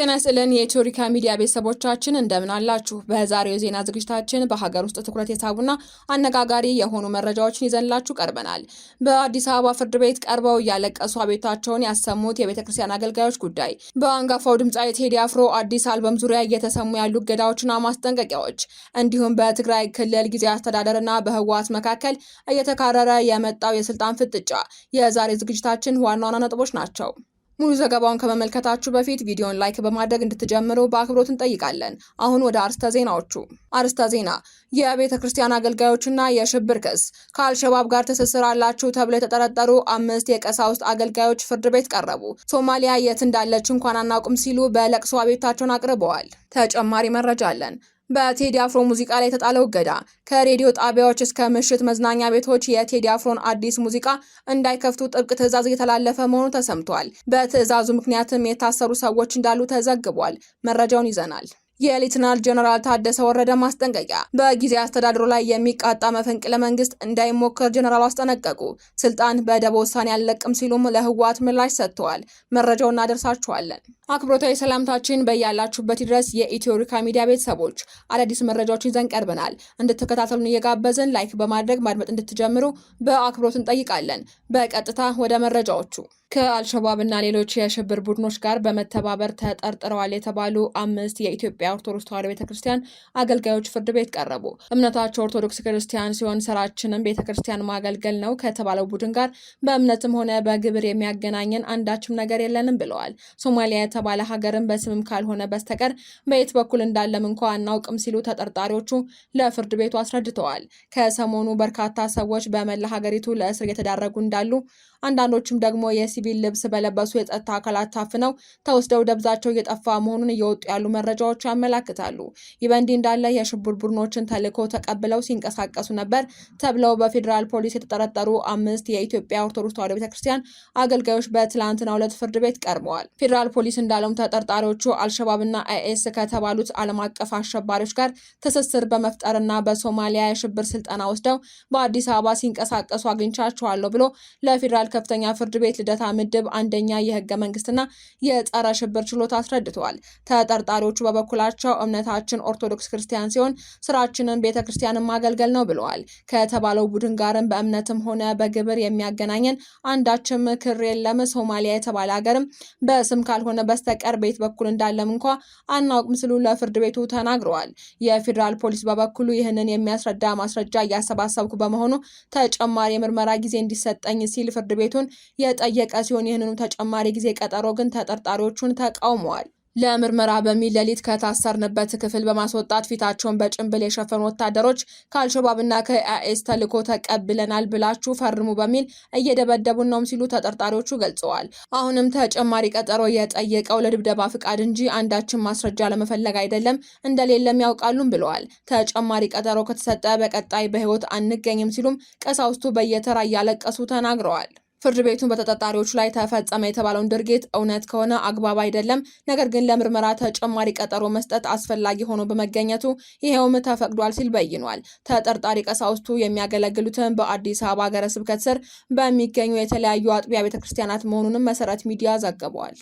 ጤና ይስጥልን የኢትዮሪካ ሚዲያ ቤተሰቦቻችን እንደምን አላችሁ? በዛሬው ዜና ዝግጅታችን በሀገር ውስጥ ትኩረት የሳቡና አነጋጋሪ የሆኑ መረጃዎችን ይዘንላችሁ ቀርበናል። በአዲስ አበባ ፍርድ ቤት ቀርበው እያለቀሱ አቤታቸውን ያሰሙት የቤተክርስቲያን አገልጋዮች ጉዳይ፣ በአንጋፋው ድምፃዊ ቴዲ አፍሮ አዲስ አልበም ዙሪያ እየተሰሙ ያሉ እገዳዎችና ማስጠንቀቂያዎች፣ እንዲሁም በትግራይ ክልል ጊዜያዊ አስተዳደርና በህወሓት መካከል እየተካረረ የመጣው የስልጣን ፍጥጫ የዛሬ ዝግጅታችን ዋና ዋና ነጥቦች ናቸው። ሙሉ ዘገባውን ከመመልከታችሁ በፊት ቪዲዮን ላይክ በማድረግ እንድትጀምሩ በአክብሮት እንጠይቃለን። አሁን ወደ አርስተ ዜናዎቹ። አርስተ ዜና የቤተ ክርስቲያን አገልጋዮችና የሽብር ክስ። ከአልሸባብ ጋር ትስስር አላችሁ ተብለው የተጠረጠሩ 5 የቀሳውስት አገልጋዮች ፍርድ ቤት ቀረቡ። ሶማሊያ የት እንዳለች እንኳን አናውቅም ሲሉ በለቅሶ አቤቱታቸውን አቅርበዋል። ተጨማሪ መረጃ አለን። በቴዲ አፍሮ ሙዚቃ ላይ የተጣለው እገዳ፣ ከሬዲዮ ጣቢያዎች እስከ ምሽት መዝናኛ ቤቶች የቴዲ አፍሮን አዲስ ሙዚቃ እንዳይከፍቱ ጥብቅ ትዕዛዝ እየተላለፈ መሆኑ ተሰምቷል። በትዕዛዙ ምክንያትም የታሰሩ ሰዎች እንዳሉ ተዘግቧል። መረጃውን ይዘናል። የሌተናል ጀነራል ታደሰ ወረደ ማስጠንቀቂያ፣ በጊዜ አስተዳደሩ ላይ የሚቃጣ መፈንቅለ መንግስት እንዳይሞከር ጀነራሉ አስጠነቀቁ። ስልጣን በደቦ ውሳኔ አልለቅም ሲሉም ለህወሓት ምላሽ ሰጥተዋል። መረጃውን እናደርሳችኋለን። አክብሮታዊ ሰላምታችን በያላችሁበት ድረስ የኢትዮሪካ ሚዲያ ቤተሰቦች አዳዲስ መረጃዎችን ይዘን ቀርበናል። እንድትከታተሉን እየጋበዝን ላይክ በማድረግ ማድመጥ እንድትጀምሩ በአክብሮት እንጠይቃለን። በቀጥታ ወደ መረጃዎቹ። ከአልሸባብ እና ሌሎች የሽብር ቡድኖች ጋር በመተባበር ተጠርጥረዋል የተባሉ 5 የኢትዮጵያ ኦርቶዶክስ ተዋሕዶ ቤተክርስቲያን አገልጋዮች ፍርድ ቤት ቀረቡ። እምነታቸው ኦርቶዶክስ ክርስቲያን ሲሆን ስራችንም ቤተክርስቲያን ማገልገል ነው ከተባለው ቡድን ጋር በእምነትም ሆነ በግብር የሚያገናኘን አንዳችም ነገር የለንም ብለዋል። ሶማሊያ የተባለ ሀገርን በስምም ካልሆነ በስተቀር በየት በኩል እንዳለም እንኳ አናውቅም ሲሉ ተጠርጣሪዎቹ ለፍርድ ቤቱ አስረድተዋል። ከሰሞኑ በርካታ ሰዎች በመላ ሀገሪቱ ለእስር እየተዳረጉ እንዳሉ፣ አንዳንዶችም ደግሞ የሲቪል ልብስ በለበሱ የጸጥታ አካላት ታፍነው ተወስደው ደብዛቸው እየጠፋ መሆኑን እየወጡ ያሉ መረጃዎች ያመላክታሉ። ይህ በእንዲህ እንዳለ የሽብር ቡድኖችን ተልዕኮ ተቀብለው ሲንቀሳቀሱ ነበር ተብለው በፌዴራል ፖሊስ የተጠረጠሩ 5 የኢትዮጵያ ኦርቶዶክስ ተዋሕዶ ቤተክርስቲያን አገልጋዮች በትላንትናው ዕለት ፍርድ ቤት ቀርበዋል። ፌዴራል ፖሊስ እንዳለው ተጠርጣሪዎቹ አልሸባብና አይኤስ ከተባሉት ዓለም አቀፍ አሸባሪዎች ጋር ትስስር በመፍጠርና በሶማሊያ የሽብር ስልጠና ወስደው በአዲስ አበባ ሲንቀሳቀሱ አግኝቻቸዋለሁ ብሎ ለፌዴራል ከፍተኛ ፍርድ ቤት ልደታ ምድብ አንደኛ የህገ መንግስትና የጸረ ሽብር ችሎት አስረድተዋል። ተጠርጣሪዎቹ በበኩላቸው እምነታችን ኦርቶዶክስ ክርስቲያን ሲሆን ስራችንን ቤተክርስቲያንን ማገልገል ነው ብለዋል። ከተባለው ቡድን ጋርም በእምነትም ሆነ በግብር የሚያገናኘን አንዳችም ምክር የለም። ሶማሊያ የተባለ ሀገርም በስም ካልሆነ በስተቀር ቤት በኩል እንዳለም እንኳ አናውቅም ሲሉ ለፍርድ ቤቱ ተናግረዋል። የፌዴራል ፖሊስ በበኩሉ ይህንን የሚያስረዳ ማስረጃ እያሰባሰብኩ በመሆኑ ተጨማሪ የምርመራ ጊዜ እንዲሰጠኝ ሲል ፍርድ ቤቱን የጠየቀ ሲሆን ይህንኑ ተጨማሪ ጊዜ ቀጠሮ ግን ተጠርጣሪዎቹን ተቃውመዋል። ለምርመራ በሚል ሌሊት ከታሰርንበት ክፍል በማስወጣት ፊታቸውን በጭንብል የሸፈኑ ወታደሮች ከአልሸባብና ከአይኤስ ተልዕኮ ተቀብለናል ብላችሁ ፈርሙ በሚል እየደበደቡን ነው ሲሉ ተጠርጣሪዎቹ ገልጸዋል። አሁንም ተጨማሪ ቀጠሮ የጠየቀው ለድብደባ ፍቃድ እንጂ አንዳችን ማስረጃ ለመፈለግ አይደለም፣ እንደሌለም ያውቃሉም ብለዋል። ተጨማሪ ቀጠሮ ከተሰጠ በቀጣይ በህይወት አንገኝም ሲሉም ቀሳውስቱ በየተራ እያለቀሱ ተናግረዋል። ፍርድ ቤቱን በተጠርጣሪዎቹ ላይ ተፈጸመ የተባለውን ድርጊት እውነት ከሆነ አግባብ አይደለም፣ ነገር ግን ለምርመራ ተጨማሪ ቀጠሮ መስጠት አስፈላጊ ሆኖ በመገኘቱ ይሄውም ተፈቅዷል ሲል በይኗል። ተጠርጣሪ ቀሳውስቱ የሚያገለግሉትን በአዲስ አበባ ሀገረ ስብከት ስር በሚገኙ የተለያዩ አጥቢያ ቤተክርስቲያናት መሆኑንም መሰረት ሚዲያ ዘግቧል።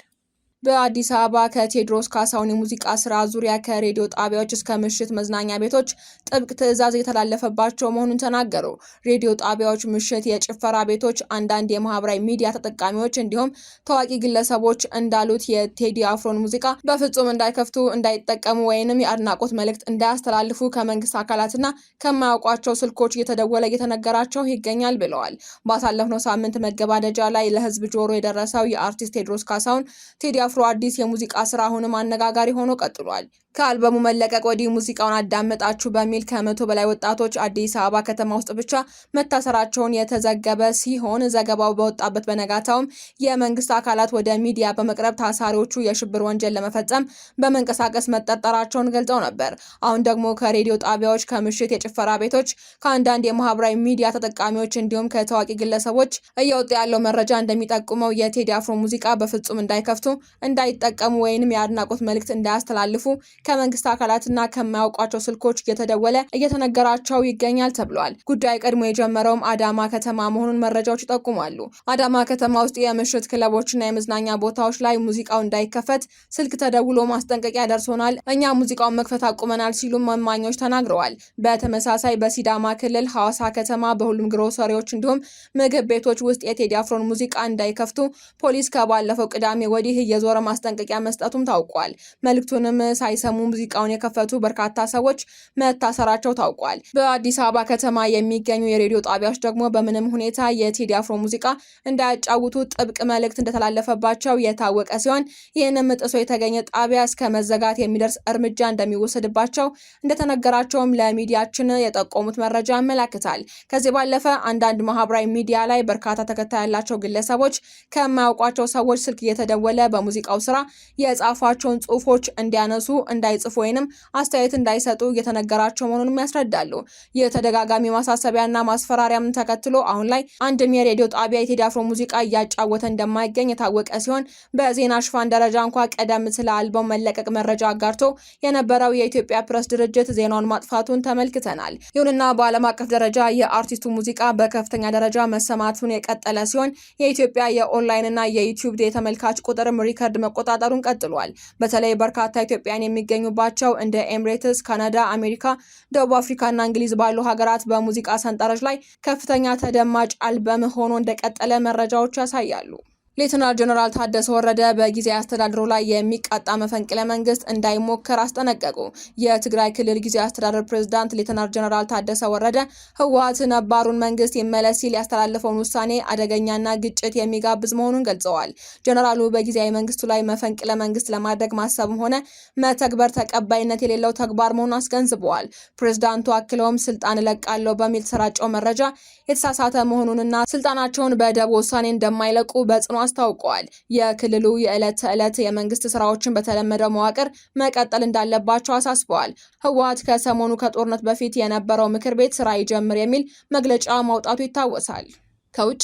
በአዲስ አበባ ከቴዎድሮስ ካሳሁን የሙዚቃ ስራ ዙሪያ ከሬዲዮ ጣቢያዎች እስከ ምሽት መዝናኛ ቤቶች ጥብቅ ትዕዛዝ የተላለፈባቸው መሆኑን ተናገሩ። ሬዲዮ ጣቢያዎች፣ ምሽት የጭፈራ ቤቶች፣ አንዳንድ የማህበራዊ ሚዲያ ተጠቃሚዎች እንዲሁም ታዋቂ ግለሰቦች እንዳሉት የቴዲ አፍሮን ሙዚቃ በፍጹም እንዳይከፍቱ፣ እንዳይጠቀሙ ወይንም የአድናቆት መልእክት እንዳያስተላልፉ ከመንግስት አካላትና ከማያውቋቸው ስልኮች እየተደወለ እየተነገራቸው ይገኛል ብለዋል። ባሳለፍነው ሳምንት መገባደጃ ላይ ለህዝብ ጆሮ የደረሰው የአርቲስት ቴዎድሮስ ካሳሁን ቴዲ አፍሮ አዲስ የሙዚቃ ስራ አሁንም አነጋጋሪ ሆኖ ቀጥሏል። ከአልበሙ መለቀቅ ወዲህ ሙዚቃውን አዳመጣችሁ በሚል ከ100 በላይ ወጣቶች አዲስ አበባ ከተማ ውስጥ ብቻ መታሰራቸውን የተዘገበ ሲሆን ዘገባው በወጣበት በነጋታውም የመንግስት አካላት ወደ ሚዲያ በመቅረብ ታሳሪዎቹ የሽብር ወንጀል ለመፈጸም በመንቀሳቀስ መጠርጠራቸውን ገልጸው ነበር። አሁን ደግሞ ከሬዲዮ ጣቢያዎች፣ ከምሽት የጭፈራ ቤቶች፣ ከአንዳንድ የማህበራዊ ሚዲያ ተጠቃሚዎች እንዲሁም ከታዋቂ ግለሰቦች እየወጣ ያለው መረጃ እንደሚጠቁመው የቴዲ አፍሮ ሙዚቃ በፍጹም እንዳይከፍቱ፣ እንዳይጠቀሙ ወይንም የአድናቆት መልእክት እንዳያስተላልፉ ከመንግስት አካላትና ከማያውቋቸው ስልኮች እየተደወለ እየተነገራቸው ይገኛል ተብሏል። ጉዳይ ቀድሞ የጀመረውም አዳማ ከተማ መሆኑን መረጃዎች ይጠቁማሉ። አዳማ ከተማ ውስጥ የምሽት ክለቦችና የመዝናኛ ቦታዎች ላይ ሙዚቃው እንዳይከፈት ስልክ ተደውሎ ማስጠንቀቂያ ደርሶናል፣ እኛ ሙዚቃውን መክፈት አቁመናል ሲሉ እማኞች ተናግረዋል። በተመሳሳይ በሲዳማ ክልል ሐዋሳ ከተማ በሁሉም ግሮሰሪዎች እንዲሁም ምግብ ቤቶች ውስጥ የቴዲ አፍሮን ሙዚቃ እንዳይከፍቱ ፖሊስ ከባለፈው ቅዳሜ ወዲህ እየዞረ ማስጠንቀቂያ መስጠቱም ታውቋል። መልእክቱንም ሳይሰሙ ሙዚቃውን የከፈቱ በርካታ ሰዎች መታሰራቸው ታውቋል። በአዲስ አበባ ከተማ የሚገኙ የሬዲዮ ጣቢያዎች ደግሞ በምንም ሁኔታ የቴዲ አፍሮ ሙዚቃ እንዳያጫውቱ ጥብቅ መልእክት እንደተላለፈባቸው የታወቀ ሲሆን ይህንም ጥሶ የተገኘ ጣቢያ እስከ መዘጋት የሚደርስ እርምጃ እንደሚወሰድባቸው እንደተነገራቸውም ለሚዲያችን የጠቆሙት መረጃ ያመላክታል። ከዚህ ባለፈ አንዳንድ ማህበራዊ ሚዲያ ላይ በርካታ ተከታይ ያላቸው ግለሰቦች ከማያውቋቸው ሰዎች ስልክ እየተደወለ በሙዚቃው ስራ የጻፏቸውን ጽሁፎች እንዲያነሱ፣ እንዳይጽፉ ወይንም አስተያየት እንዳይሰጡ እየተነገራቸው መሆኑንም ያስረዳሉ። የተደጋጋሚ ማሳሰቢያና ማስፈራሪያም ተከትሎ አሁን ላይ አንድም የሬዲዮ ጣቢያ የቴዲ አፍሮ ሙዚቃ እያጫወተ እንደማይገኝ የታወቀ ሲሆን በዜና ሽፋን ደረጃ እንኳ ቀደም ስለ አልበም መለቀቅ መረጃ አጋርቶ የነበረው የኢትዮጵያ ፕሬስ ድርጅት ዜናውን ማጥፋቱን ተመልክተናል። ይሁንና በዓለም አቀፍ ደረጃ የአርቲስቱ ሙዚቃ በከፍተኛ ደረጃ መሰማቱን የቀጠለ ሲሆን የኢትዮጵያ የኦንላይንና የዩቲዩብ የተመልካች ቁጥርም ሪከርድ መቆጣጠሩን ቀጥሏል። በተለይ በርካታ ኢትዮጵያውያን የሚገኙባቸው እንደ ኤምሬትስ፣ ካናዳ፣ አሜሪካ፣ ደቡብ አፍሪካና እንግሊዝ ባሉ ሀገራት በሙዚቃ ሰንጠረዥ ላይ ከፍተኛ ተደማጭ አልበም ሆኖ እንደቀጠለ መረጃዎች ያሳያሉ። ሌተናል ጀነራል ታደሰ ወረደ በጊዜያዊ አስተዳደሩ ላይ የሚቃጣ መፈንቅለ መንግስት እንዳይሞከር አስጠነቀቁ። የትግራይ ክልል ጊዜያዊ አስተዳደር ፕሬዝዳንት ሌተናል ጀነራል ታደሰ ወረደ ህወሓት ነባሩን መንግስት ይመለስ ሲል ያስተላለፈውን ውሳኔ አደገኛና ግጭት የሚጋብዝ መሆኑን ገልጸዋል። ጀነራሉ በጊዜያዊ መንግስቱ ላይ መፈንቅለ መንግስት ለማድረግ ማሰብም ሆነ መተግበር ተቀባይነት የሌለው ተግባር መሆኑን አስገንዝበዋል። ፕሬዝዳንቱ አክለውም ስልጣን እለቃለሁ በሚል ተሰራጨው መረጃ የተሳሳተ መሆኑንና ስልጣናቸውን በደቦ ውሳኔ እንደማይለቁ በጽኑ አስታውቀዋል። የክልሉ የዕለት ተዕለት የመንግስት ስራዎችን በተለመደው መዋቅር መቀጠል እንዳለባቸው አሳስበዋል። ህወሓት ከሰሞኑ ከጦርነት በፊት የነበረው ምክር ቤት ስራ ይጀምር የሚል መግለጫ ማውጣቱ ይታወሳል። ከውጭ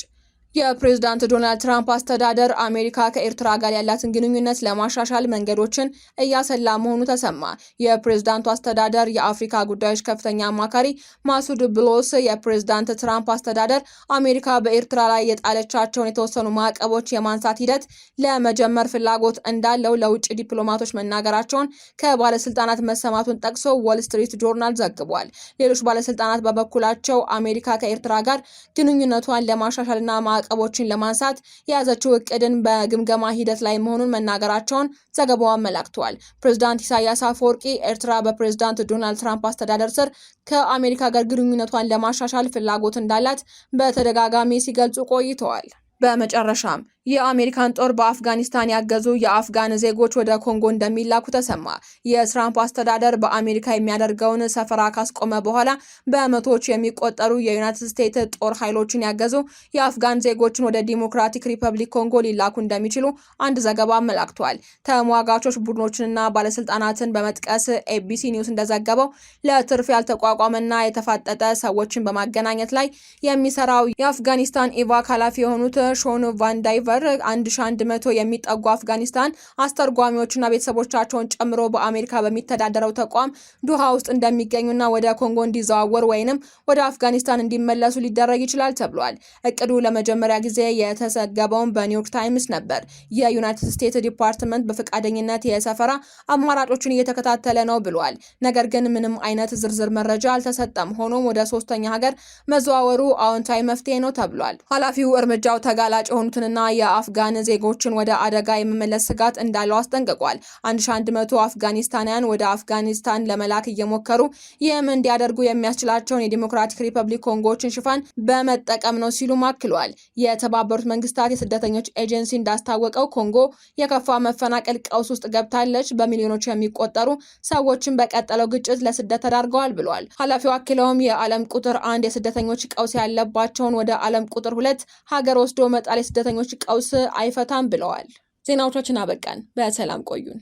የፕሬዝዳንት ዶናልድ ትራምፕ አስተዳደር አሜሪካ ከኤርትራ ጋር ያላትን ግንኙነት ለማሻሻል መንገዶችን እያሰላ መሆኑ ተሰማ። የፕሬዝዳንቱ አስተዳደር የአፍሪካ ጉዳዮች ከፍተኛ አማካሪ ማሱድ ብሎስ የፕሬዝዳንት ትራምፕ አስተዳደር አሜሪካ በኤርትራ ላይ የጣለቻቸውን የተወሰኑ ማዕቀቦች የማንሳት ሂደት ለመጀመር ፍላጎት እንዳለው ለውጭ ዲፕሎማቶች መናገራቸውን ከባለስልጣናት መሰማቱን ጠቅሶ ዎል ስትሪት ጆርናል ዘግቧል። ሌሎች ባለስልጣናት በበኩላቸው አሜሪካ ከኤርትራ ጋር ግንኙነቷን ለማሻሻልና ማዕቀቦችን ለማንሳት የያዘችው እቅድን በግምገማ ሂደት ላይ መሆኑን መናገራቸውን ዘገባው አመላክቷል። ፕሬዝዳንት ኢሳያስ አፈወርቂ ኤርትራ በፕሬዝዳንት ዶናልድ ትራምፕ አስተዳደር ስር ከአሜሪካ ጋር ግንኙነቷን ለማሻሻል ፍላጎት እንዳላት በተደጋጋሚ ሲገልጹ ቆይተዋል። በመጨረሻም የአሜሪካን ጦር በአፍጋኒስታን ያገዙ የአፍጋን ዜጎች ወደ ኮንጎ እንደሚላኩ ተሰማ። የትራምፕ አስተዳደር በአሜሪካ የሚያደርገውን ሰፈራ ካስቆመ በኋላ በመቶዎች የሚቆጠሩ የዩናይትድ ስቴትስ ጦር ኃይሎችን ያገዙ የአፍጋን ዜጎችን ወደ ዲሞክራቲክ ሪፐብሊክ ኮንጎ ሊላኩ እንደሚችሉ አንድ ዘገባ አመላክቷል። ተሟጋቾች ቡድኖችንና ባለስልጣናትን በመጥቀስ ኤቢሲ ኒውስ እንደዘገበው ለትርፍ ያልተቋቋመና የተፋጠጠ ሰዎችን በማገናኘት ላይ የሚሰራው የአፍጋኒስታን ኢቫክ ኃላፊ የሆኑት ሾን ቫን ዳይቨር 1100 የሚጠጉ አፍጋኒስታን አስተርጓሚዎችና ቤተሰቦቻቸውን ጨምሮ በአሜሪካ በሚተዳደረው ተቋም ዱሃ ውስጥ እንደሚገኙና ወደ ኮንጎ እንዲዘዋወሩ ወይንም ወደ አፍጋኒስታን እንዲመለሱ ሊደረግ ይችላል ተብሏል። እቅዱ ለመጀመሪያ ጊዜ የተዘገበውን በኒውዮርክ ታይምስ ነበር። የዩናይትድ ስቴትስ ዲፓርትመንት በፈቃደኝነት የሰፈራ አማራጮችን እየተከታተለ ነው ብሏል። ነገር ግን ምንም አይነት ዝርዝር መረጃ አልተሰጠም። ሆኖም ወደ ሶስተኛ ሀገር መዘዋወሩ አዎንታዊ መፍትሄ ነው ተብሏል። ኃላፊው እርምጃው ተጋላጭ የሆኑትንና የአፍጋን ዜጎችን ወደ አደጋ የመመለስ ስጋት እንዳለው አስጠንቅቋል። 1100 አፍጋኒስታናውያን ወደ አፍጋኒስታን ለመላክ እየሞከሩ ይህም እንዲያደርጉ የሚያስችላቸውን የዲሞክራቲክ ሪፐብሊክ ኮንጎችን ሽፋን በመጠቀም ነው ሲሉ አክለዋል። የተባበሩት መንግስታት የስደተኞች ኤጀንሲ እንዳስታወቀው ኮንጎ የከፋ መፈናቀል ቀውስ ውስጥ ገብታለች። በሚሊዮኖች የሚቆጠሩ ሰዎችን በቀጠለው ግጭት ለስደት ተዳርገዋል ብሏል። ኃላፊው አክለውም የዓለም ቁጥር 1 የስደተኞች ቀውስ ያለባቸውን ወደ ዓለም ቁጥር 2 ሀገር ወስዶ መጣል የስደተኞች ቀውስ አይፈታም ብለዋል። ዜናዎቻችን አበቃን። በሰላም ቆዩን።